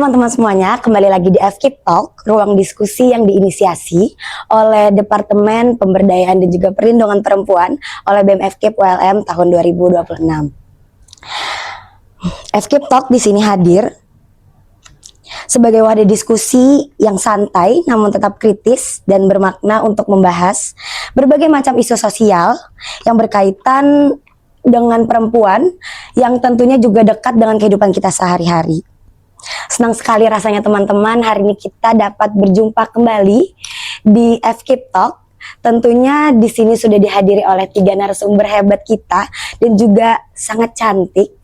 teman-teman semuanya, kembali lagi di FKIP Talk, ruang diskusi yang diinisiasi oleh Departemen Pemberdayaan dan juga Perlindungan Perempuan oleh BEM FKIP ULM tahun 2026. FKIP Talk di sini hadir sebagai wadah diskusi yang santai namun tetap kritis dan bermakna untuk membahas berbagai macam isu sosial yang berkaitan dengan perempuan yang tentunya juga dekat dengan kehidupan kita sehari-hari. Senang sekali rasanya teman-teman, hari ini kita dapat berjumpa kembali di FKIP Talk. Tentunya di sini sudah dihadiri oleh 3 narasumber hebat kita dan juga sangat cantik.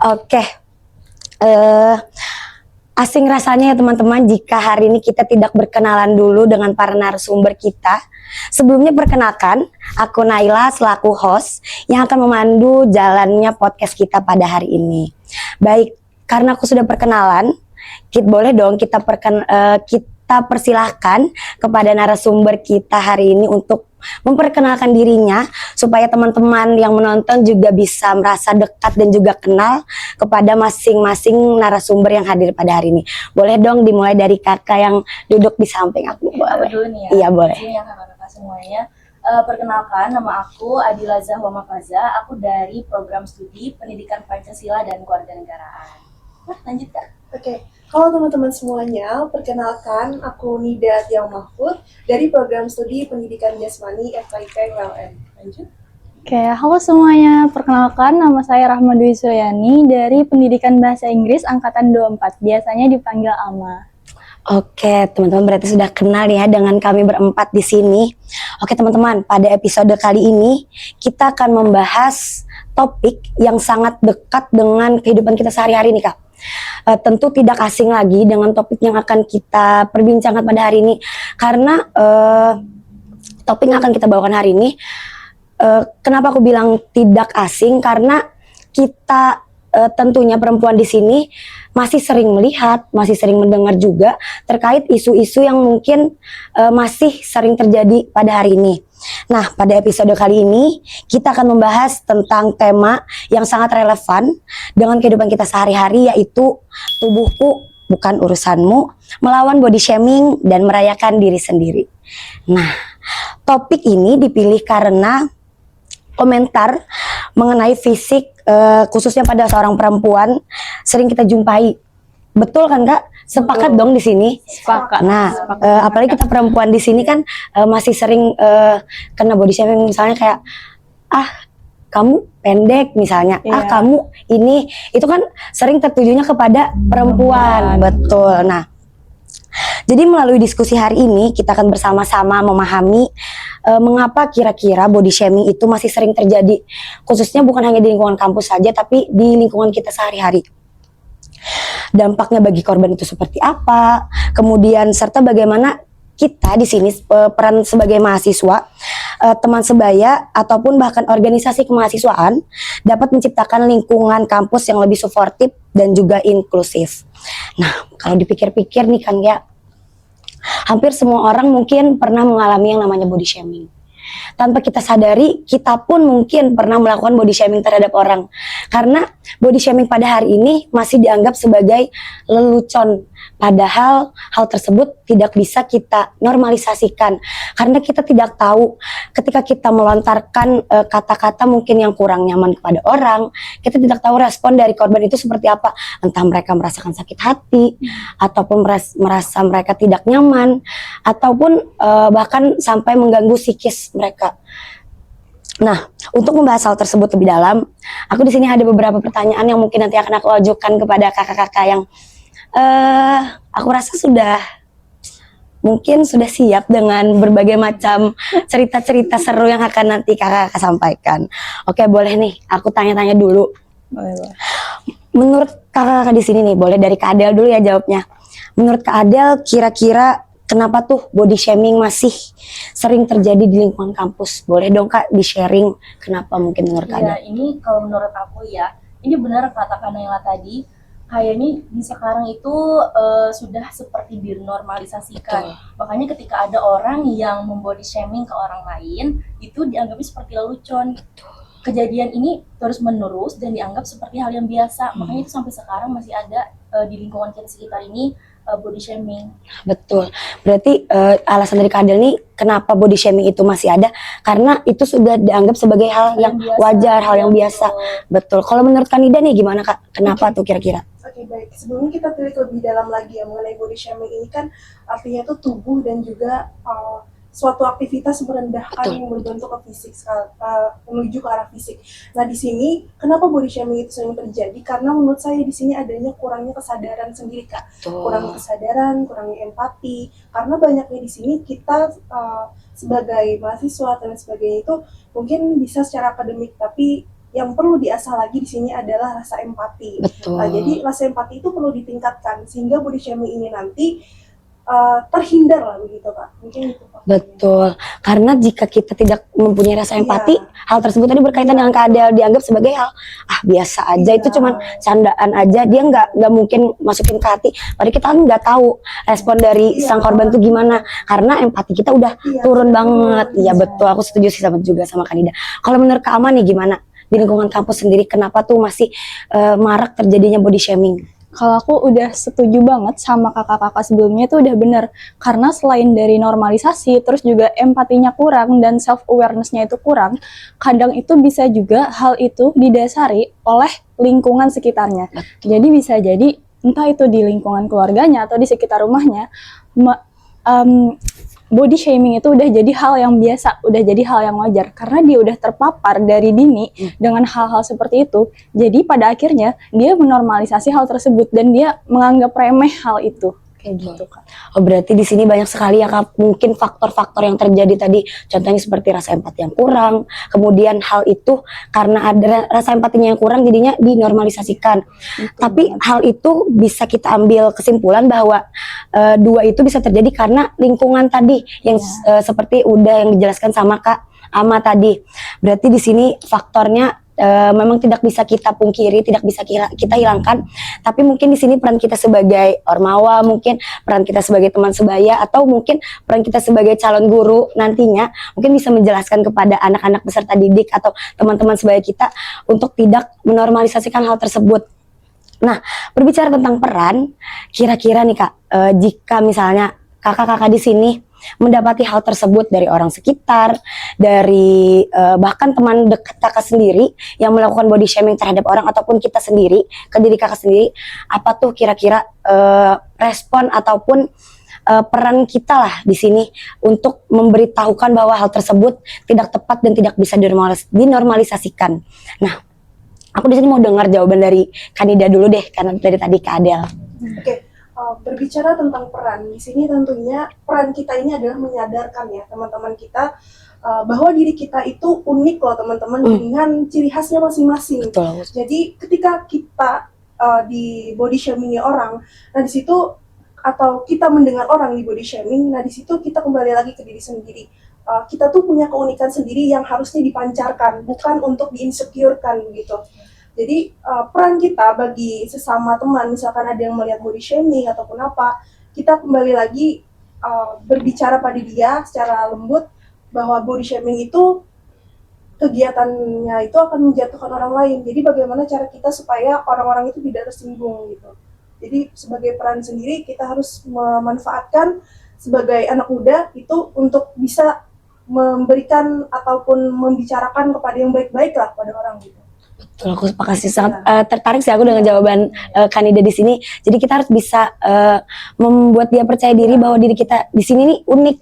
Oke, asing rasanya ya teman-teman jika hari ini kita tidak berkenalan dulu dengan para narasumber kita. Sebelumnya perkenalkan, aku Naila selaku host yang akan memandu jalannya podcast kita pada hari ini. Baik, karena aku sudah perkenalan, boleh dong kita persilahkan kepada narasumber kita hari ini untuk memperkenalkan dirinya supaya teman-teman yang menonton juga bisa merasa dekat dan juga kenal kepada masing-masing narasumber yang hadir pada hari ini. Boleh dong dimulai dari kakak yang duduk di samping aku. Boleh? Dulu nih ya. Iya boleh. Yang kakak-kakak semuanya. Perkenalkan, nama aku Adila Zahwa Mafaza. Aku dari program studi Pendidikan Pancasila dan Kewarganegaraan. Lanjut Kak. Oke, halo teman-teman semuanya, perkenalkan aku Nida Tiaw Mahfud dari program studi Pendidikan Jasmani FKIP ULM. Lanjut. Oke, halo semuanya, perkenalkan nama saya Rahma Dwi Suryani dari Pendidikan Bahasa Inggris Angkatan 24, biasanya dipanggil Ama. Oke, teman-teman berarti sudah kenal ya dengan kami berempat di sini. Oke teman-teman, pada episode kali ini kita akan membahas topik yang sangat dekat dengan kehidupan kita sehari-hari nih Kak. Tentu tidak asing lagi dengan topik yang akan kita perbincangkan pada hari ini karena topik yang akan kita bawakan hari ini kenapa aku bilang tidak asing karena kita tentunya perempuan di sini masih sering melihat, masih sering mendengar juga terkait isu-isu yang mungkin masih sering terjadi pada hari ini. Nah, pada episode kali ini kita akan membahas tentang tema yang sangat relevan dengan kehidupan kita sehari-hari, yaitu tubuhku bukan urusanmu, melawan body shaming dan merayakan diri sendiri. Nah, topik ini dipilih karena komentar mengenai fisik khususnya pada seorang perempuan sering kita jumpai. Betul kan Kak? Sepakat dong di sini. Sepakat. Nah, apalagi kita perempuan di sini kan masih sering kena body shaming, misalnya kayak kamu pendek misalnya, kamu ini, itu kan sering tertujunya kepada perempuan. Betul. Nah, jadi melalui diskusi hari ini kita akan bersama-sama memahami mengapa kira-kira body shaming itu masih sering terjadi, khususnya bukan hanya di lingkungan kampus saja, tapi di lingkungan kita sehari-hari. Dampaknya bagi korban itu seperti apa, kemudian serta bagaimana kita di sini peran sebagai mahasiswa, teman sebaya ataupun bahkan organisasi kemahasiswaan dapat menciptakan lingkungan kampus yang lebih suportif dan juga inklusif. Nah, kalau dipikir-pikir nih kan ya, hampir semua orang mungkin pernah mengalami yang namanya body shaming. Tanpa kita sadari, kita pun mungkin pernah melakukan body shaming terhadap orang. Karena body shaming pada hari ini masih dianggap sebagai lelucon. Padahal hal tersebut tidak bisa kita normalisasikan. Karena kita tidak tahu ketika kita melontarkan kata-kata mungkin yang kurang nyaman kepada orang, kita tidak tahu respon dari korban itu seperti apa. Entah mereka merasakan sakit hati, ataupun merasa mereka tidak nyaman, ataupun bahkan sampai mengganggu psikis mereka. Nah, untuk membahas hal tersebut lebih dalam, aku di sini ada beberapa pertanyaan yang mungkin nanti akan aku ajukan kepada kakak-kakak yang aku rasa mungkin sudah siap dengan berbagai macam cerita-cerita seru yang akan nanti kakak-kakak sampaikan. Oke, boleh nih, aku tanya-tanya dulu. Boleh. Menurut kakak-kakak di sini nih, boleh dari Kak Adel dulu ya jawabnya. Menurut Kak Adel, kira-kira kenapa tuh body shaming masih sering terjadi di lingkungan kampus? Boleh dong Kak di-sharing kenapa mungkin menurut Kak Adel? Ya, ini kalau menurut aku ya, ini benar kata Kak Naila tadi, kayaknya di sekarang itu sudah seperti dinormalisasikan. Makanya ketika ada orang yang membody shaming ke orang lain, itu dianggapnya seperti lelucon. kejadian ini terus menerus dan dianggap seperti hal yang biasa. Makanya itu sampai sekarang masih ada di lingkungan kita sekitar ini body shaming. Betul. Berarti alasan dari Kak Adel nih kenapa body shaming itu masih ada karena itu sudah dianggap sebagai hal yang biasa, wajar, hal yang betul. biasa. Betul. Kalau menurut Kanida nih gimana Kak? Kenapa tuh kira-kira? Oke, baik. Sebelum kita telik lebih dalam lagi ya mengenai body shaming ini kan artinya tuh tubuh dan juga suatu aktivitas merendahkan Betul. yang berbentuk ke fisik menuju ke arah fisik. Nah, di sini kenapa body shaming itu sering terjadi? Karena menurut saya di sini adanya kurangnya kesadaran sendiri, Kak. Kurang kesadaran, kurangnya empati. Karena banyaknya di sini kita sebagai mahasiswa dan sebagainya itu mungkin bisa secara akademik, tapi yang perlu diasah lagi di sini adalah rasa empati. Betul. Jadi rasa empati itu perlu ditingkatkan sehingga body shaming ini nanti terhindar lah begitu Kak. Mungkin itu Pak. Betul. Karena jika kita tidak mempunyai rasa empati, Iya. hal tersebut tadi berkaitan dengan Kak Adel dianggap sebagai hal biasa aja, Iya. itu cuman candaan aja, dia nggak mungkin masukin ke hati. Padahal kita kan nggak tahu respon dari Iya. sang korban tuh gimana, karena empati kita udah Iya, turun betul. banget. Iya Iya. betul, aku setuju sih sama juga sama Kanida. Kalau menurut Kak Aman nih gimana? Di lingkungan kampus sendiri kenapa tuh masih marak terjadinya body shaming? Kalau aku udah setuju banget sama kakak-kakak sebelumnya itu udah bener. Karena selain dari normalisasi, terus juga empatinya kurang dan self-awareness-nya itu kurang, kadang itu bisa juga hal itu didasari oleh lingkungan sekitarnya. Jadi bisa jadi entah itu di lingkungan keluarganya atau di sekitar rumahnya, body shaming itu udah jadi hal yang biasa, udah jadi hal yang wajar karena dia udah terpapar dari dini dengan hal-hal seperti itu. Jadi pada akhirnya dia menormalisasi hal tersebut dan dia menganggap remeh hal itu. Kayak gitu Kak. Oh berarti di sini banyak sekali ya Kak, mungkin faktor-faktor yang terjadi tadi, contohnya seperti rasa empati yang kurang, kemudian hal itu karena ada rasa empatinya yang kurang jadinya dinormalisasikan. Tapi hal itu bisa kita ambil kesimpulan bahwa dua itu bisa terjadi karena lingkungan tadi yang seperti udah yang dijelaskan sama Kak Ama tadi. Berarti di sini faktornya memang tidak bisa kita pungkiri, tidak bisa kita hilangkan. Tapi mungkin di sini peran kita sebagai ormawa, mungkin peran kita sebagai teman sebaya, atau mungkin peran kita sebagai calon guru nantinya, mungkin bisa menjelaskan kepada anak-anak peserta didik atau teman-teman sebaya kita untuk tidak menormalisasikan hal tersebut. Nah, berbicara tentang peran, kira-kira nih Kak, jika misalnya kakak-kakak di sini mendapati hal tersebut dari orang sekitar, dari bahkan teman dekat kakak sendiri yang melakukan body shaming terhadap orang ataupun kita sendiri, ke diri kakak sendiri, apa tuh kira-kira respon ataupun peran kita lah di sini untuk memberitahukan bahwa hal tersebut tidak tepat dan tidak bisa dinormalisasikan. Nah, aku di sini mau dengar jawaban dari Kanida dulu deh, karena dari tadi Kak Adel. Oke. Berbicara tentang peran, di sini tentunya peran kita ini adalah menyadarkan ya teman-teman kita bahwa diri kita itu unik loh teman-teman dengan ciri khasnya masing-masing. Betul. Jadi ketika kita di body shaming orang, nah di situ atau kita mendengar orang di body shaming, nah di situ kita kembali lagi ke diri sendiri. Kita tuh punya keunikan sendiri yang harusnya dipancarkan, bukan untuk di-insecurekan gitu. Jadi peran kita bagi sesama teman, misalkan ada yang melihat body shaming ataupun apa, kita kembali lagi berbicara pada dia secara lembut bahwa body shaming itu kegiatannya itu akan menjatuhkan orang lain. Jadi bagaimana cara kita supaya orang-orang itu tidak tersinggung gitu. Jadi sebagai peran sendiri kita harus memanfaatkan sebagai anak muda itu untuk bisa memberikan ataupun membicarakan kepada yang baik-baik lah pada orang gitu. Betul, aku makasih sangat tertarik sih aku dengan jawaban Kanida di sini. Jadi kita harus bisa membuat dia percaya diri bahwa diri kita di sini nih unik.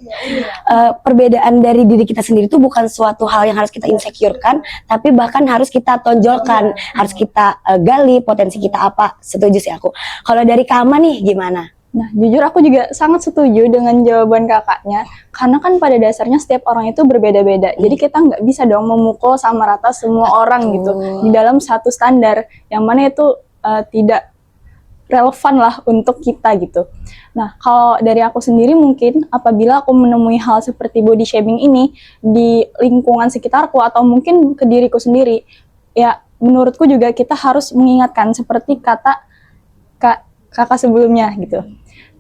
Perbedaan dari diri kita sendiri itu bukan suatu hal yang harus kita insecurekan, tapi bahkan harus kita tonjolkan, harus kita gali potensi kita apa. Setuju sih aku. Kalau dari Kama nih gimana? Nah, jujur aku juga sangat setuju dengan jawaban kakaknya, karena kan pada dasarnya setiap orang itu berbeda-beda. Jadi kita nggak bisa dong memukul sama rata semua orang gitu di dalam satu standar, yang mana itu tidak relevan lah untuk kita gitu. Nah, kalau dari aku sendiri mungkin apabila aku menemui hal seperti body shaming ini di lingkungan sekitarku atau mungkin ke diriku sendiri, ya menurutku juga kita harus mengingatkan seperti kata kakak sebelumnya gitu.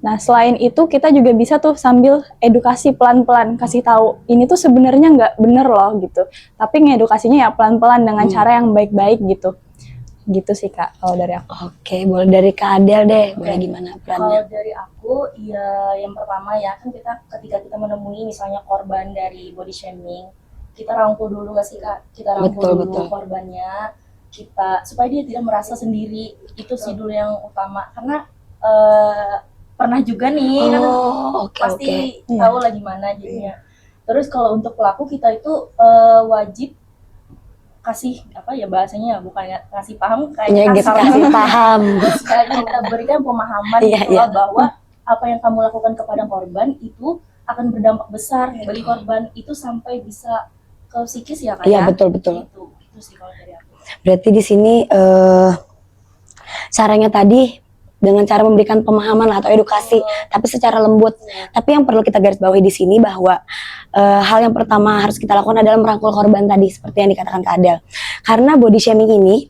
Nah, selain itu kita juga bisa tuh sambil edukasi pelan-pelan, kasih tahu ini tuh sebenarnya nggak bener loh gitu. Tapi ngedukasinya ya pelan-pelan dengan cara yang baik-baik gitu. Gitu sih Kak, kalau dari aku. Oke, boleh dari Kak Adel deh, boleh gimana Kalau perannya? dari aku, ya yang pertama ya kan kita ketika kita menemui misalnya korban dari body shaming, kita rangkul dulu nggak sih Kak? Kita rangkul Betul, dulu betul. korbannya, kita supaya dia tidak merasa sendiri. Itu sih dulu yang utama. Karena pernah juga nih kan Oh, oke, pasti oke. tahu lah gimana jadinya. Terus kalau untuk pelaku kita itu wajib kasih apa ya bahasanya, bukan ngasih paham Ya, kayak gitu, kasar kasih paham. kayak kita berikan pemahaman Iya, gitu iya. loh, bahwa apa yang kamu lakukan kepada korban itu akan berdampak besar bagi korban itu sampai bisa ke psikis ya Kak Iya, ya. betul, betul. Itu sih kalau dari aku. Berarti di sini caranya tadi dengan cara memberikan pemahaman atau edukasi, tapi secara lembut. Tapi yang perlu kita garis bawahi di sini bahwa hal yang pertama harus kita lakukan adalah merangkul korban tadi, seperti yang dikatakan Kak Adel. Karena body shaming ini,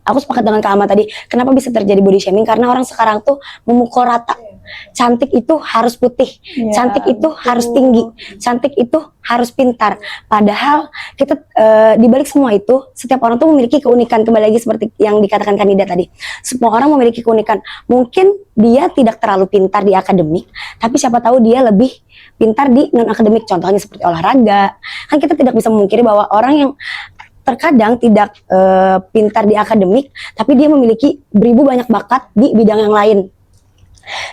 aku sepakat dengan Kak Ama tadi, kenapa bisa terjadi body shaming? Karena orang sekarang tuh memukul rata. Cantik itu harus putih, Iya, cantik itu betul. harus tinggi, cantik itu harus pintar. Padahal kita di balik semua itu, setiap orang tuh memiliki keunikan. Kembali lagi seperti yang dikatakan kandidat tadi, semua orang memiliki keunikan. Mungkin dia tidak terlalu pintar di akademik, tapi siapa tahu dia lebih pintar di non akademik. Contohnya seperti olahraga. Kan kita tidak bisa memungkiri bahwa orang yang terkadang tidak pintar di akademik, tapi dia memiliki beribu banyak bakat di bidang yang lain.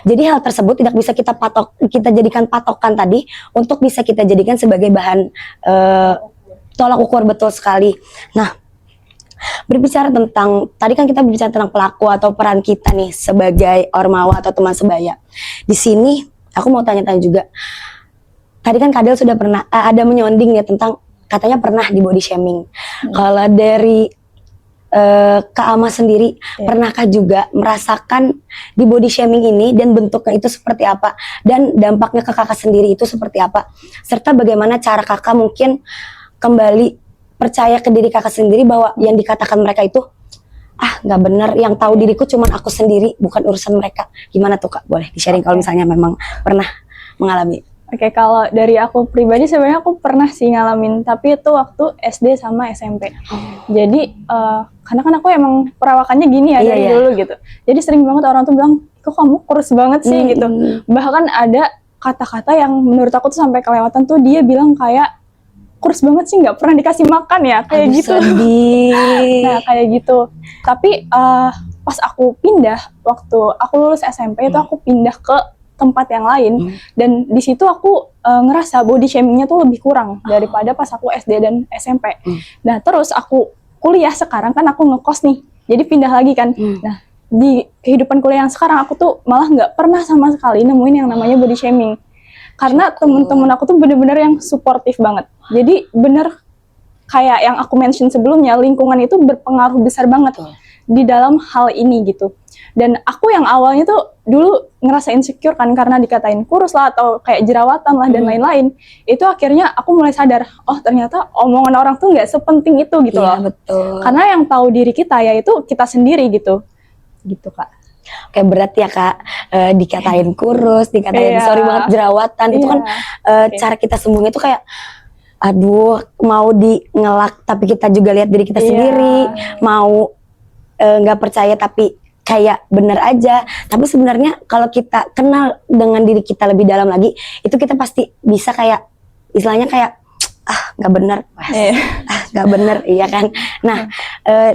Jadi hal tersebut tidak bisa kita jadikan patokan tadi untuk bisa kita jadikan sebagai bahan tolak ukur, betul sekali. Nah, berbicara tentang tadi kan kita berbicara tentang pelaku atau peran kita nih sebagai ormawa atau teman sebaya. Di sini aku mau tanya-tanya juga. Tadi kan Kadel sudah pernah ada menyonding ya tentang katanya pernah di body shaming. Kalau dari Kak Ama sendiri, pernahkah juga merasakan di body shaming ini dan bentuknya itu seperti apa? Dan dampaknya ke kakak sendiri itu seperti apa? Serta bagaimana cara kakak mungkin kembali percaya ke diri kakak sendiri bahwa yang dikatakan mereka itu nggak benar, yang tahu diriku cuman aku sendiri, bukan urusan mereka. Gimana tuh Kak? Boleh di-sharing kalau misalnya memang pernah mengalami. Oke, kalau dari aku pribadi sebenarnya aku pernah sih ngalamin, tapi itu waktu SD sama SMP. Jadi karena kan aku emang perawakannya gini ya dari dulu gitu. Jadi sering banget orang tuh bilang, kok kamu kurus banget sih gitu. Bahkan ada kata-kata yang menurut aku tuh sampai kelewatan tuh, dia bilang kayak kurus banget sih, nggak pernah dikasih makan ya, kayak gitu. Nah kayak gitu. Tapi pas aku pindah, waktu aku lulus SMP itu aku pindah ke tempat yang lain, dan di situ aku ngerasa body shamingnya tuh lebih kurang daripada pas aku SD dan SMP. Nah terus aku kuliah sekarang kan aku ngekos nih, jadi pindah lagi kan. Nah di kehidupan kuliah yang sekarang aku tuh malah nggak pernah sama sekali nemuin yang namanya body shaming, karena temen-temen aku tuh bener-bener yang suportif banget. Jadi bener kayak yang aku mention sebelumnya, lingkungan itu berpengaruh besar banget di dalam hal ini gitu. Dan aku yang awalnya tuh dulu ngerasa insecure kan karena dikatain kurus lah atau kayak jerawatan lah dan lain-lain. Itu akhirnya aku mulai sadar, oh ternyata omongan orang tuh nggak sepenting itu gitu loh. Betul. Karena yang tahu diri kita yaitu kita sendiri gitu. Gitu Kak. Oke, berat ya Kak, dikatain kurus, dikatain sorry banget jerawatan, itu kan cara kita sembuhnya itu kayak aduh, mau di ngelak tapi kita juga lihat diri kita sendiri, mau nggak percaya tapi kayak bener aja. Tapi sebenarnya kalau kita kenal dengan diri kita lebih dalam lagi, itu kita pasti bisa kayak istilahnya kayak nggak bener, nggak bener, iya kan. Nah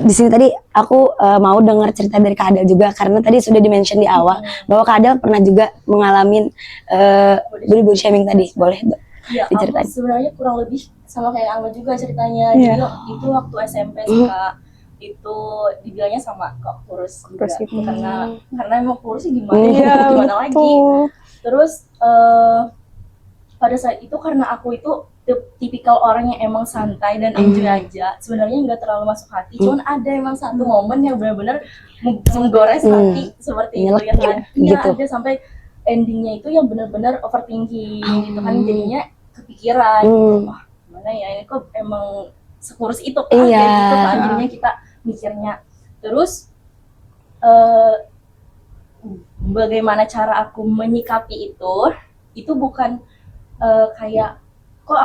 di sini tadi aku mau dengar cerita dari Kak Adel juga, karena tadi sudah dimention di awal bahwa Kak Adel pernah juga mengalami body shaming tadi. Boleh Ya, diceritain? aku sebenarnya kurang lebih sama kayak Angga juga ceritanya. Jadi itu waktu SMP suka itu dibilangnya sama kok kurus juga gitu. karena emang kurus sih gimana lagi. Terus pada saat itu karena aku itu tipikal orang yang emang santai dan enjoy aja, sebenarnya nggak terlalu masuk hati. Cuman ada emang satu momen yang benar-benar menggores hati seperti itu ya kan. Iya, ada sampai endingnya itu yang benar-benar overthinking gitu kan, jadinya kepikiran gitu, wah gimana ya ini kok emang sekurus itu kan, kayak gitu kan, jadinya kita mikirnya. Terus bagaimana cara aku menyikapi itu bukan kayak kok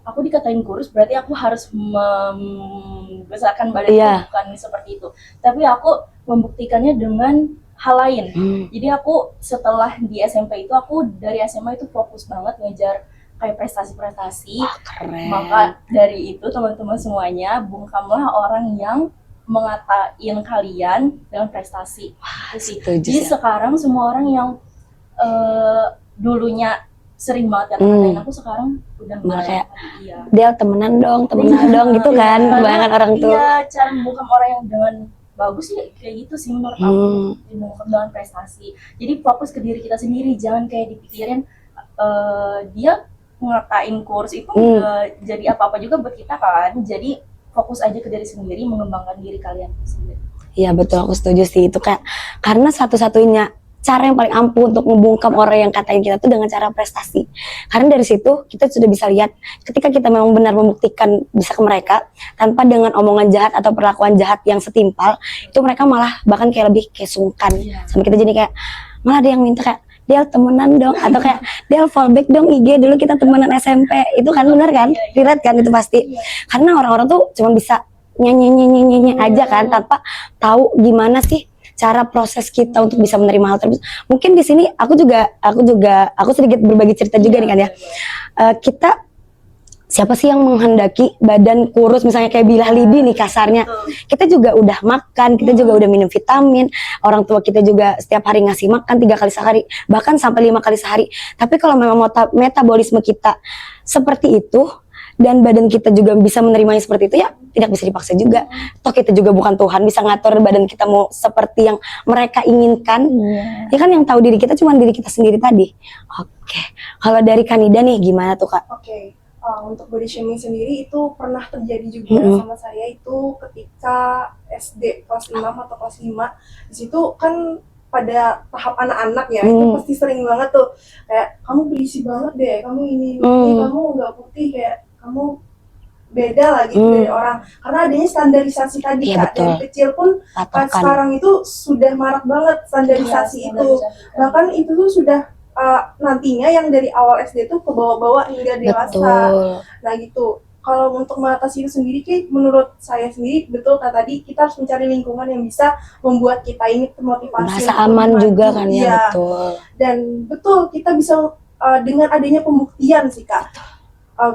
aku dikatain kurus berarti aku harus membesarkan badanku, Iya. bukan seperti itu. Tapi aku membuktikannya dengan hal lain. Jadi aku setelah di SMP itu, aku dari SMA itu fokus banget ngejar kayak prestasi-prestasi. Keren. Maka dari itu teman-teman semuanya, bungkamlah orang yang mengatain kalian dengan prestasi. Itu sih. setuju Jadi sih. sekarang semua orang yang dulunya sering banget kata-katain aku, sekarang udah Malah enggak kayak, lagi. Iya. Del temenan dong gitu kan. Iya, Kebanyakan orang tuh. Iya, cara membungkam orang yang dengan bagus sih kayak gitu sih menurut aku, dibungkam dengan prestasi. Jadi fokus ke diri kita sendiri, jangan kayak dipikirin dia ngatain kurus itu nggak jadi apa-apa juga buat kita kan. Jadi fokus aja ke diri sendiri, mengembangkan diri kalian sendiri. Iya betul, aku setuju sih itu kayak karena satu-satunya cara yang paling ampuh untuk membungkam orang yang katain kita tuh dengan cara prestasi. Karena dari situ kita sudah bisa lihat ketika kita memang benar membuktikan bisa ke mereka tanpa dengan omongan jahat atau perlakuan jahat yang setimpal, itu mereka malah bahkan kayak lebih kayak sungkan. Sampai kita jadi kayak malah ada yang minta kayak Del temenan dong, atau kayak Del fallback dong IG dulu kita temenan SMP. Itu kan benar kan? Relate kan itu pasti. Karena orang-orang tuh cuma bisa nyanyi aja kan tanpa tahu gimana sih cara proses kita untuk bisa menerima hal tersebut. Mungkin di sini aku sedikit berbagi cerita juga nih kan ya. Kita siapa sih yang menghendaki badan kurus misalnya kayak bilah lidi nih kasarnya. Kita juga udah makan, kita juga udah minum vitamin. Orang tua kita juga setiap hari ngasih makan 3 kali sehari, bahkan sampai 5 kali sehari. Tapi kalau memang metabolisme kita seperti itu dan badan kita juga bisa menerimanya seperti itu, ya tidak bisa dipaksa juga. Toh kita juga bukan Tuhan bisa ngatur badan kita mau seperti yang mereka inginkan. Ya kan yang tahu diri kita cuma diri kita sendiri tadi. Oke. Kalau dari Kanida nih gimana tuh Kak? Oke. Untuk body shaming sendiri itu pernah terjadi juga sama saya itu ketika SD kelas 6 atau kelas 5. Di situ kan pada tahap anak-anak ya, itu pasti sering banget tuh kayak kamu berisi banget deh, kamu ini kamu nggak putih, kayak kamu beda lagi dari orang, karena adanya standarisasi tadi. Iya, Kak, dari kecil pun sekarang itu sudah marak banget standarisasi itu. Bahkan itu tuh sudah nantinya yang dari awal SD tuh ke bawah-bawah hingga dewasa. Nah gitu. Kalau untuk mengatasi itu sendiri, menurut saya sendiri betul kata tadi, kita harus mencari lingkungan yang bisa membuat kita ini termotivasi. Merasa aman juga kan ya, betul. Dan betul kita bisa dengan adanya pembuktian sih Kak,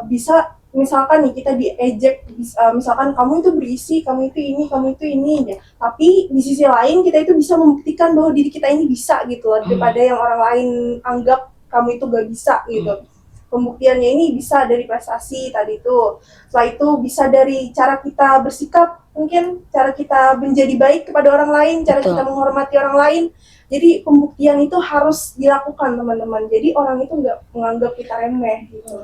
bisa misalkan nih kita diejek, misalkan kamu itu berisi, kamu itu ini ya. Tapi di sisi lain kita itu bisa membuktikan bahwa diri kita ini bisa gitu loh, daripada yang orang lain anggap kamu itu gak bisa gitu. Pembuktiannya ini bisa dari prestasi tadi itu. Setelah itu bisa dari cara kita bersikap, mungkin cara kita menjadi baik kepada orang lain, cara kita menghormati orang lain. Jadi pembuktian itu harus dilakukan teman-teman. Jadi orang itu nggak menganggap kita remeh gitu.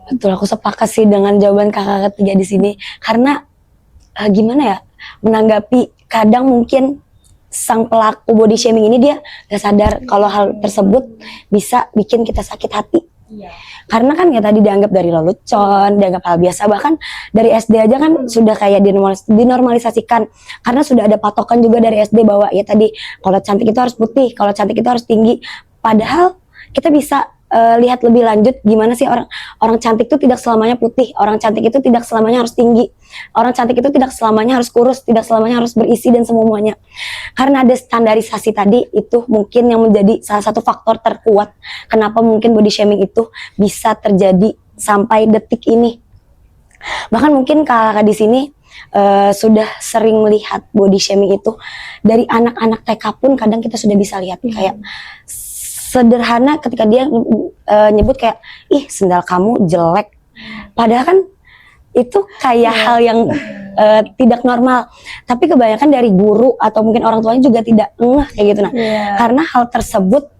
Betul, aku sepakat sih dengan jawaban kakak ketiga di sini. Karena gimana ya, menanggapi kadang mungkin sang pelaku body shaming ini dia nggak sadar kalau hal tersebut bisa bikin kita sakit hati. Karena kan ya tadi dianggap dari lelucon, dianggap hal biasa, bahkan dari SD aja kan sudah kayak dinormalisasikan. Karena sudah ada patokan juga dari SD bahwa ya tadi kalau cantik itu harus putih, kalau cantik itu harus tinggi. Padahal kita bisa lihat lebih lanjut gimana sih orang cantik itu tidak selamanya putih, orang cantik itu tidak selamanya harus tinggi, orang cantik itu tidak selamanya harus kurus, tidak selamanya harus berisi dan semuanya. Karena ada standarisasi tadi, itu mungkin yang menjadi salah satu faktor terkuat kenapa mungkin body shaming itu bisa terjadi sampai detik ini. Bahkan mungkin kakak di sini sudah sering melihat body shaming itu dari anak-anak TK pun kadang kita sudah bisa lihat kayak sederhana ketika dia nyebut kayak ih sendal kamu jelek, padahal kan itu kayak hal yang tidak normal, tapi kebanyakan dari guru atau mungkin orang tuanya juga tidak ngeh kayak gitu. Nah karena hal tersebut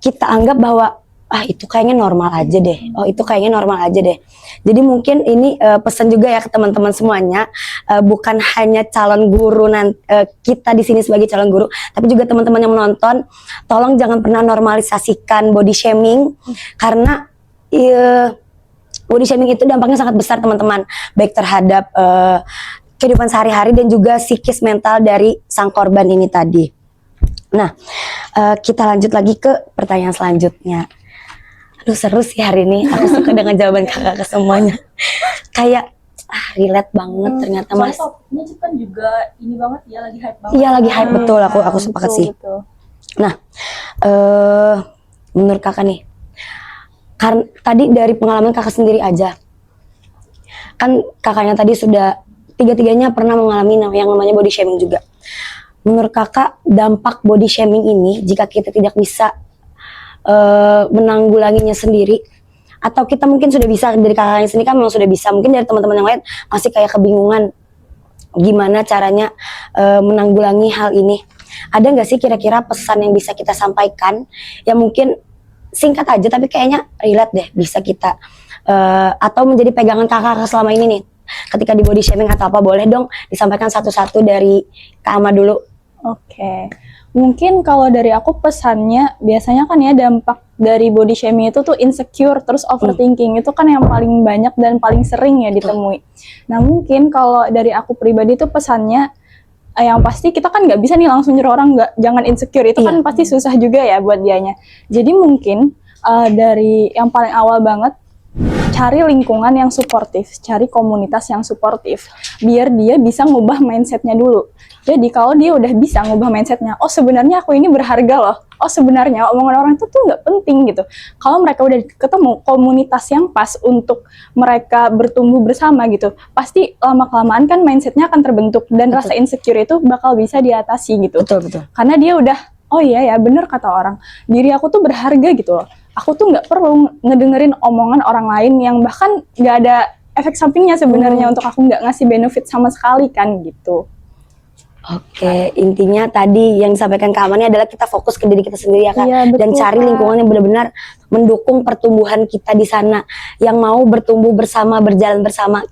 kita anggap bahwa itu kayaknya normal aja deh, itu kayaknya normal aja deh. Jadi mungkin ini pesan juga ya ke teman-teman semuanya, bukan hanya calon guru kita di sini sebagai calon guru, tapi juga teman-teman yang menonton, tolong jangan pernah normalisasikan body shaming, karena body shaming itu dampaknya sangat besar teman-teman, baik terhadap kehidupan sehari-hari dan juga psikis mental dari sang korban ini tadi. Nah, kita lanjut lagi ke pertanyaan selanjutnya. Aduh seru sih hari ini. Aku suka dengan jawaban kakak ke semuanya. Kayak relate banget ternyata Mas. Soalnya topiknya itu kan juga ini banget ya, lagi hype banget. Iya lagi hype betul. Aku sepakat sih. Betul. Nah, menurut kakak nih, karena tadi dari pengalaman kakak sendiri aja, kan kakaknya tadi sudah tiga-tiganya pernah mengalami yang namanya body shaming juga. Menurut kakak dampak body shaming ini jika kita tidak bisa menanggulanginya sendiri, atau kita mungkin sudah bisa dari kakaknya sendiri kan memang sudah bisa, mungkin dari teman-teman yang lain masih kayak kebingungan gimana caranya menanggulangi hal ini. Ada nggak sih kira-kira pesan yang bisa kita sampaikan yang mungkin singkat aja tapi kayaknya relate deh bisa kita atau menjadi pegangan kakak selama ini nih ketika di body shaming atau apa, boleh dong disampaikan satu-satu dari Kak Ama dulu. Oke. Mungkin kalau dari aku pesannya biasanya kan ya dampak dari body shaming itu tuh insecure terus overthinking itu kan yang paling banyak dan paling sering ya ditemui. Nah mungkin kalau dari aku pribadi tuh pesannya yang pasti kita kan nggak bisa nih langsung nyuruh orang nggak jangan insecure, itu kan pasti susah juga ya buat dianya. Jadi mungkin dari yang paling awal banget cari lingkungan yang suportif, cari komunitas yang suportif, biar dia bisa ngubah mindsetnya dulu. Jadi kalau dia udah bisa ngubah mindsetnya, oh sebenarnya aku ini berharga loh, oh sebenarnya omongan orang itu tuh nggak penting gitu. Kalau mereka udah ketemu komunitas yang pas untuk mereka bertumbuh bersama gitu, pasti lama-kelamaan kan mindsetnya akan terbentuk dan rasa insecure itu bakal bisa diatasi gitu. Betul. Karena dia udah, oh iya ya bener kata orang, diri aku tuh berharga gitu loh. Aku tuh nggak perlu ngedengerin omongan orang lain yang bahkan nggak ada efek sampingnya sebenarnya untuk aku, nggak ngasih benefit sama sekali kan gitu. Oke, intinya tadi yang disampaikan Kak Ama ini adalah kita fokus ke diri kita sendiri ya Kak, Iya, betul, dan cari Kak. lingkungan yang benar-benar mendukung pertumbuhan kita di sana, yang mau bertumbuh bersama, berjalan bersama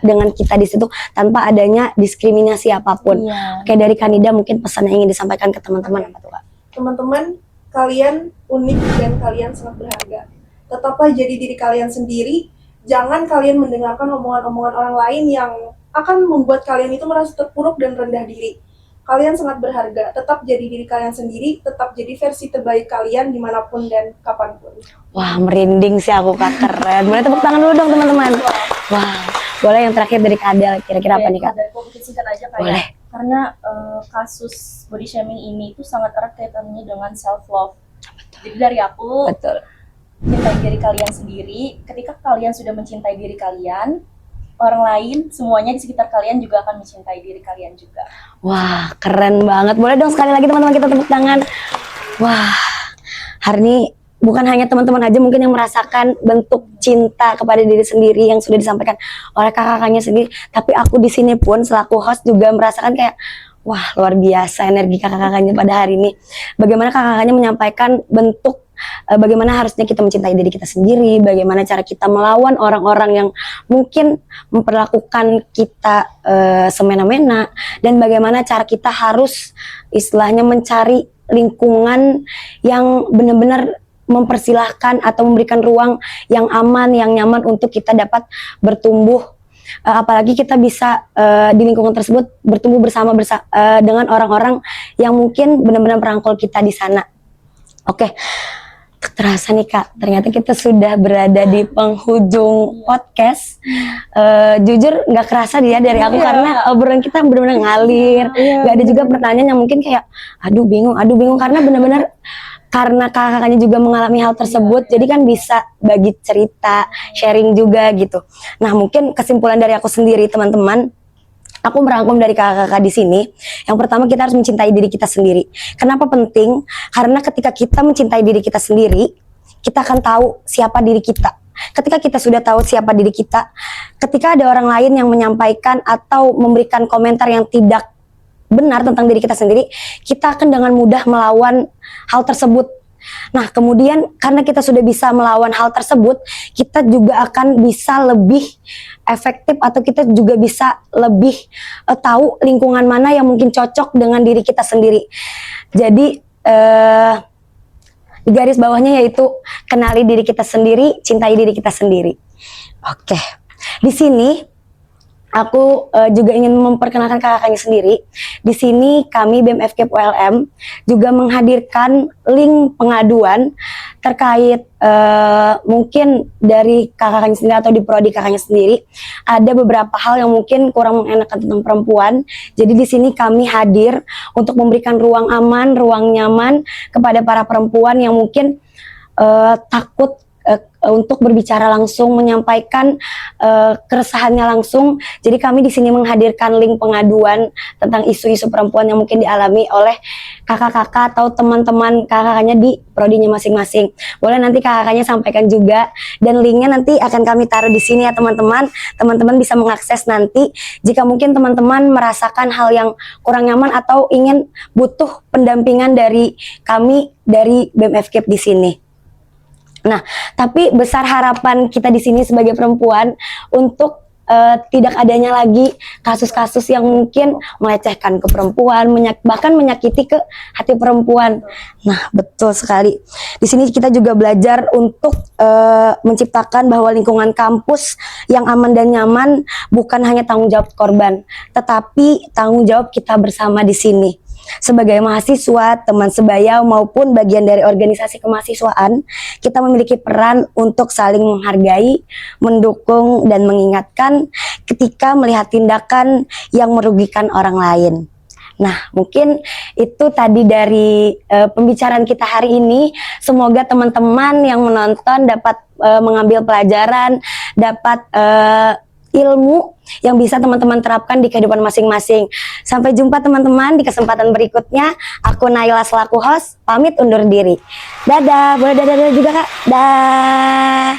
dengan kita di situ tanpa adanya diskriminasi apapun. Iya. Oke, dari Kanida mungkin pesan yang ingin disampaikan ke teman-teman apa tuh Kak? Teman-teman, kalian unik dan kalian sangat berharga. Tetaplah jadi diri kalian sendiri. Jangan kalian mendengarkan omongan-omongan orang lain yang akan membuat kalian itu merasa terpuruk dan rendah diri. Kalian sangat berharga. Tetap jadi diri kalian sendiri. Tetap jadi versi terbaik kalian dimanapun dan kapanpun. Wah, merinding sih aku Kak, keren. Boleh tepuk tangan dulu dong teman-teman. Wah, boleh yang terakhir dari Kak Adel, kira-kira apa nih Kak? Dari aku mungkin singkat aja kayak. Boleh. Karena kasus body shaming ini itu sangat erat kaitannya dengan self love. Jadi dari aku, Betul. cintai diri kalian sendiri. Ketika kalian sudah mencintai diri kalian, orang lain, semuanya di sekitar kalian juga akan mencintai diri kalian juga. Wah, keren banget. Boleh dong sekali lagi teman-teman kita tepuk tangan. Wah, hari ini bukan hanya teman-teman aja mungkin yang merasakan bentuk cinta kepada diri sendiri yang sudah disampaikan oleh kakak-kakaknya sendiri, tapi aku di sini pun selaku host juga merasakan kayak wah, luar biasa energi kakak-kakaknya pada hari ini. Bagaimana kakak-kakaknya menyampaikan bentuk bagaimana harusnya kita mencintai diri kita sendiri, bagaimana cara kita melawan orang-orang yang mungkin memperlakukan kita semena-mena, dan bagaimana cara kita harus istilahnya mencari lingkungan yang benar-benar mempersilahkan atau memberikan ruang yang aman, yang nyaman untuk kita dapat bertumbuh. Apalagi kita bisa di lingkungan tersebut bertumbuh bersama dengan orang-orang yang mungkin benar-benar merangkul kita di sana. Oke. Terasa nih Kak, ternyata kita sudah berada di penghujung podcast. Jujur nggak kerasa dia dari aku karena obrolan kita benar-benar ngalir. Gak ada juga pertanyaan yang mungkin kayak aduh bingung karena benar-benar karena kakak-kakaknya juga mengalami hal tersebut, jadi kan bisa bagi cerita, sharing juga gitu. Nah mungkin kesimpulan dari aku sendiri teman-teman, aku merangkum dari kakak-kakak di sini. Yang pertama kita harus mencintai diri kita sendiri. Kenapa penting? Karena ketika kita mencintai diri kita sendiri, kita akan tahu siapa diri kita. Ketika kita sudah tahu siapa diri kita, ketika ada orang lain yang menyampaikan atau memberikan komentar yang tidak benar tentang diri kita sendiri, kita akan dengan mudah melawan hal tersebut. Nah, kemudian karena kita sudah bisa melawan hal tersebut, kita juga akan bisa lebih efektif atau kita juga bisa lebih tahu lingkungan mana yang mungkin cocok dengan diri kita sendiri. Jadi di garis bawahnya yaitu kenali diri kita sendiri, cintai diri kita sendiri. Oke. Di sini aku juga ingin memperkenalkan kakaknya sendiri. Di sini kami BEM FKIP ULM juga menghadirkan link pengaduan terkait mungkin dari kakaknya sendiri atau di prodi kakaknya sendiri ada beberapa hal yang mungkin kurang mengenakan tentang perempuan. Jadi di sini kami hadir untuk memberikan ruang aman, ruang nyaman kepada para perempuan yang mungkin takut untuk berbicara langsung, menyampaikan keresahannya langsung. Jadi kami di sini menghadirkan link pengaduan tentang isu-isu perempuan yang mungkin dialami oleh kakak-kakak atau teman-teman kakaknya di prodinya masing-masing. Boleh nanti kakaknya sampaikan juga, dan linknya nanti akan kami taruh di sini ya teman-teman. Teman-teman bisa mengakses nanti jika mungkin teman-teman merasakan hal yang kurang nyaman atau ingin butuh pendampingan dari kami dari BEM FKIP di sini. Nah, tapi besar harapan kita di sini sebagai perempuan untuk tidak adanya lagi kasus-kasus yang mungkin melecehkan ke perempuan, bahkan menyakiti ke hati perempuan. Nah, betul sekali. Di sini kita juga belajar untuk menciptakan bahwa lingkungan kampus yang aman dan nyaman bukan hanya tanggung jawab korban, tetapi tanggung jawab kita bersama di sini. Sebagai mahasiswa, teman sebaya maupun bagian dari organisasi kemahasiswaan, kita memiliki peran untuk saling menghargai, mendukung, dan mengingatkan ketika melihat tindakan yang merugikan orang lain. Nah, mungkin itu tadi dari pembicaraan kita hari ini. Semoga teman-teman yang menonton dapat mengambil pelajaran, dapat ilmu yang bisa teman-teman terapkan di kehidupan masing-masing. Sampai jumpa teman-teman di kesempatan berikutnya. Aku Naila selaku host, pamit undur diri. Dadah, boleh dadah juga Kak. Dah.